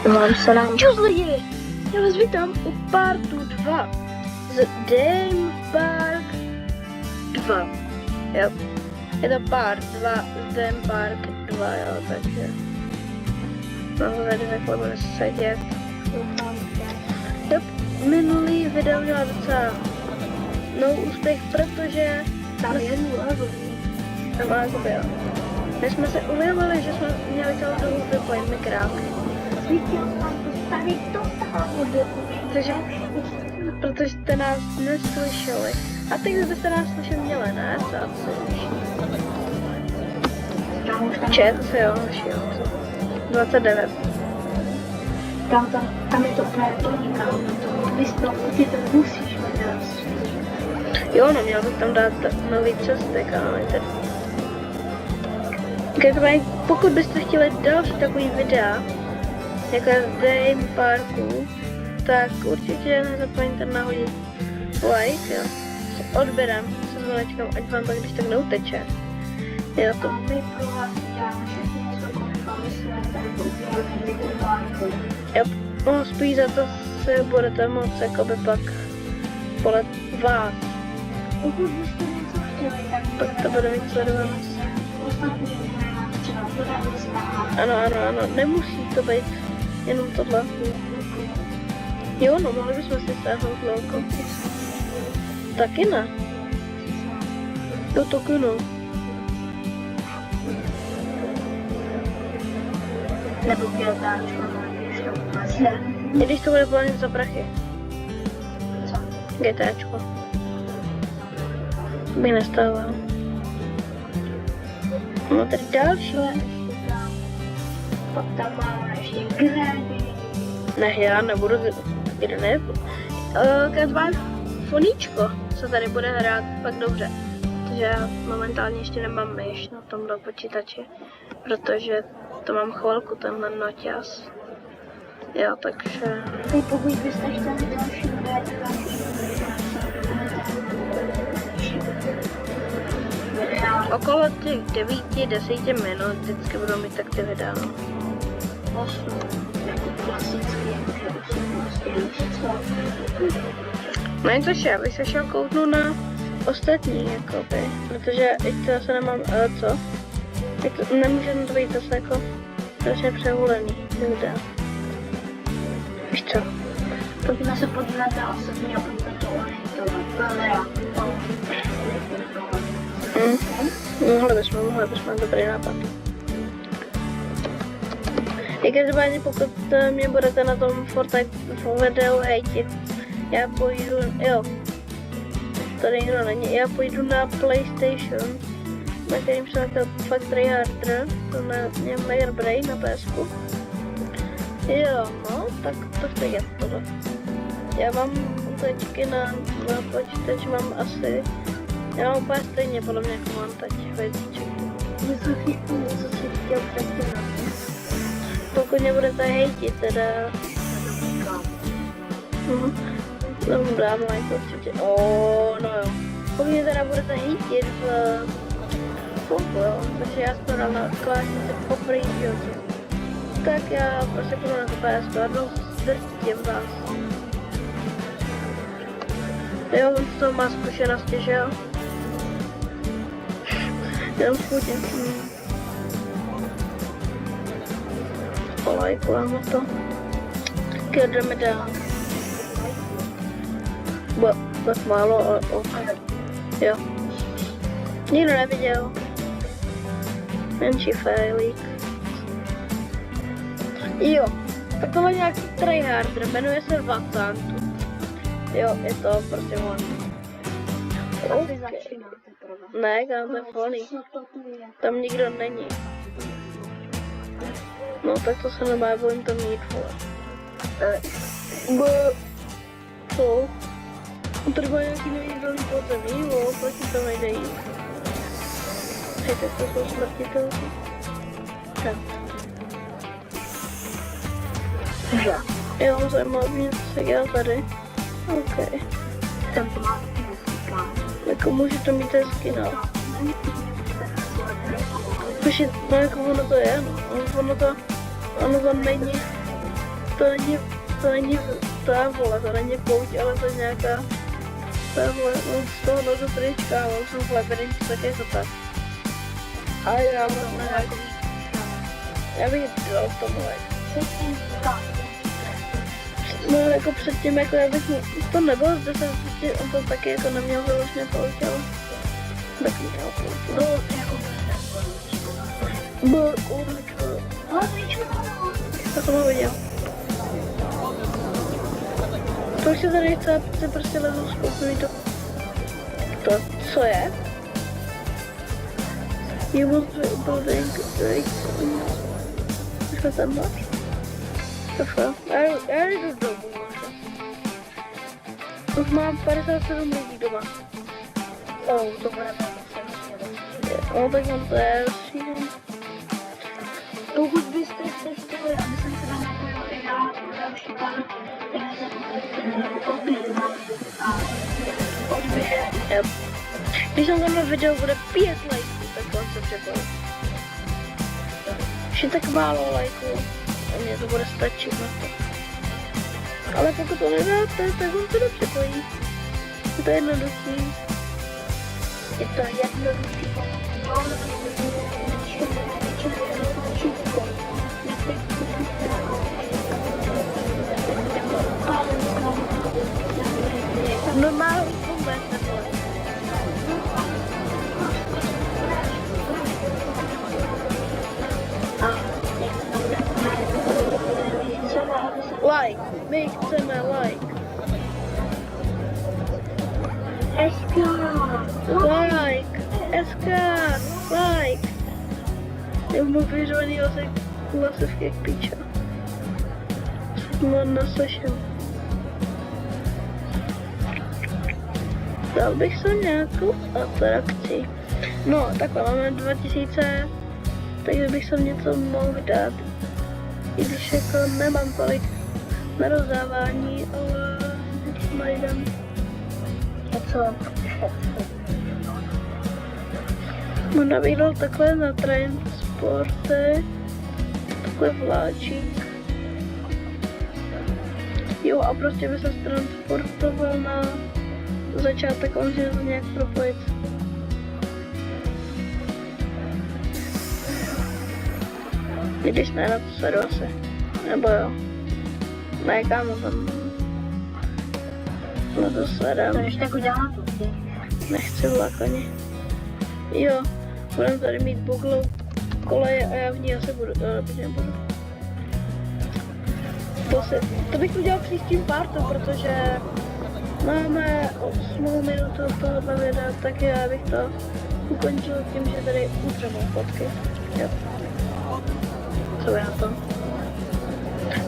Mám se nám. Čus lidi, já vás vítám u partu 2 z Dame Park 2. Jo, je to part 2 z Dame Park 2, jo, takže mám ho tady takhle bude sedět. Jo, minulý video měla docela úspěch, protože Tam je nula. tam jakoby, jo. My jsme se uvědomili, že jsme měli celou dobu vypojen mikrofon. Takže, protože jste nás neslyšeli. A teď byste nás slyšet měli, ne? To asi už. Chat, jo, už jo. 29. Tam je to úplně tolikám. Ty to musíš dát. Jo, no měl bych tam dát nový cestek, ale teď. Pokud byste chtěli další takový videa, jako z Dame Parku, tak určitě nezapomeňte nahodit like, jo, s odběrem, se zvonečkem, ať vám to když tak neuteče. Jo, to. Jo, no, spíš za to se budete moct jakoby pak podle vás. Pokud byste něco chtěli, Pak to bude mít sledovanost. Ano, nemusí to být jenom tohle. Jo, no, mohli bychom si stáhnout lolko. Taky ne. Jo, taky no. Nebo GTAčko, I když to bude platit za prachy. GTAčko. By nestával. No tady další. Pak tam máme ještě grédy. Ne, já nebudu, kde ne. Každopádně foníčko se tady bude hrát pak dobře. Protože já momentálně ještě nemám myš na tomhle počítači. Protože to mám chvilku, tenhle noťaz. Jo, takže... Ty pokud byste chtěli další grédy, Okolo těch 9-10 minut vždycky budou mít tak ty videa. No jen což já bych se šel kouknout na ostatní, jakoby, protože teď zase nemám, co? Tak nemůžeme to být zase jako strašně přehulený videa. Víš co? Pojďme se podívat na ostatní a pojďme to kamera. Mohli bychom, dobrý nápad. I každopádně pokud mě budete na tom Fortnite videu hejtit, já půjdu, jo, tady nikdo není, já půjdu na PlayStation, na kterým jsem chtěl fakt tryharder, to na něm Mega Brain na PSku. Jo, no, tak to chci dělat tohle. Já mám teďky na počítač mám asi, já mám úplně stejně podle mě jako mám teď hvězdiček. Něco si chtěl předtím. Pokud mě budete hejtit, teda... Tomu dám like určitě. No jo. Pokud mě teda budete hejtit v Fulku, jo, takže já jsem to dal na klásnici poprvé v životě. Tak já prostě půjdu na to PSK a zdrtím vás. Jo, on to má zkušenosti, že jo? Jenom schudím. Polajkujeme to. Tak jdeme dál. Tak málo, ale jo. Nikdo neviděl. Menší failík. Jo, tak tohle nějaký tryharder, jmenuje se Vatantu. Jo, je to prostě on. Okay. Ne, kam to je funny. Tam nikdo není. No tak to se nemá, budem to mít, vole. Co? Tady má nějaký nevídelný podzemí, proč to nejde jít? Hej, tak to jsou smrtitelky. Tak. Jo, zajímavý, co se dělá tady. OK. Tam to má hezká. Jako může to mít hezky, no. Počkej, no jako ono to je, no. Ono to není to není, to není pouť, ale to je nějaká, to je vole, no z toho do trička, ale jsem v labirintu, tak jako tak. A já mám nějaký, já bych dal v tom like. No jako předtím, jako já bych, to nebylo zde jsem předtím, on to taky jako neměl vyloženě pouť, ale tak měl pouť. No, jako Byl určitě. Tak to mám viděl. To už se tady chce, ty prostě lezu spoustu to, co je? You must be building co tam máš? Já jdu domů možná. Už mám 57 lidí doma. to bude No tak mám to je rozšířený. Pokud byste se chtěli, aby jsem se tam napojil i já, další pár, tak se Yep. Když jsem tam video bude 5 lajků, tak on se připojí. Už je tak málo lajků a mně to bude stačit na to. Ale pokud to nedáte, tak on se nepřipojí. Je to jednoduchý. je to jednoduchý. Normální vůbec nebylo. Like, my chceme like. Like, SK, like. Já mu vyřovaný hlasivky jak píča. Mám naslyšel. Dal bych se nějakou atrakci. No, takhle máme 2000, takže bych se něco mohl dát. I když jako nemám tolik na rozdávání, ale něco najdem. A co? Možná bych dal takhle na transporty, takhle vláčík. Jo, a prostě by se transportoval na začátek, on si to nějak propojit. Když ne, na to sedu asi. Nebo jo. Ne, kámo, tam. Na to sedem. To ještě jako dělá to. Nechci vlak ani. Jo, budeme tady mít buglou koleje a já v ní asi budu, protože nebudu. To bych udělal příštím partu, protože máme 8 minut tohoto videa, tak já bych to ukončil tím, že tady utřemou fotky. Jo. Co je na tom?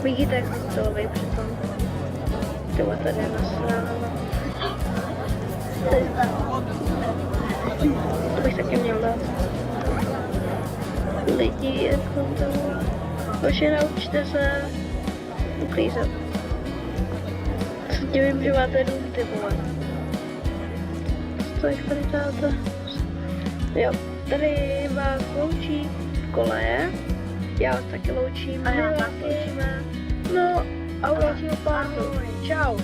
Vidíte, jak jsem celovej přitom. Tyhle tady je nasráno. To bych taky měl dát. Lidi, jako to... Vaše naučte se uklízet. Co divím, že máte dům, ty vole. Co jich tady dáte? Jo, tady vás loučí koleje. Já vás taky loučím. A já my vás vás loučíme. No, a u dalšího pártu. Čau.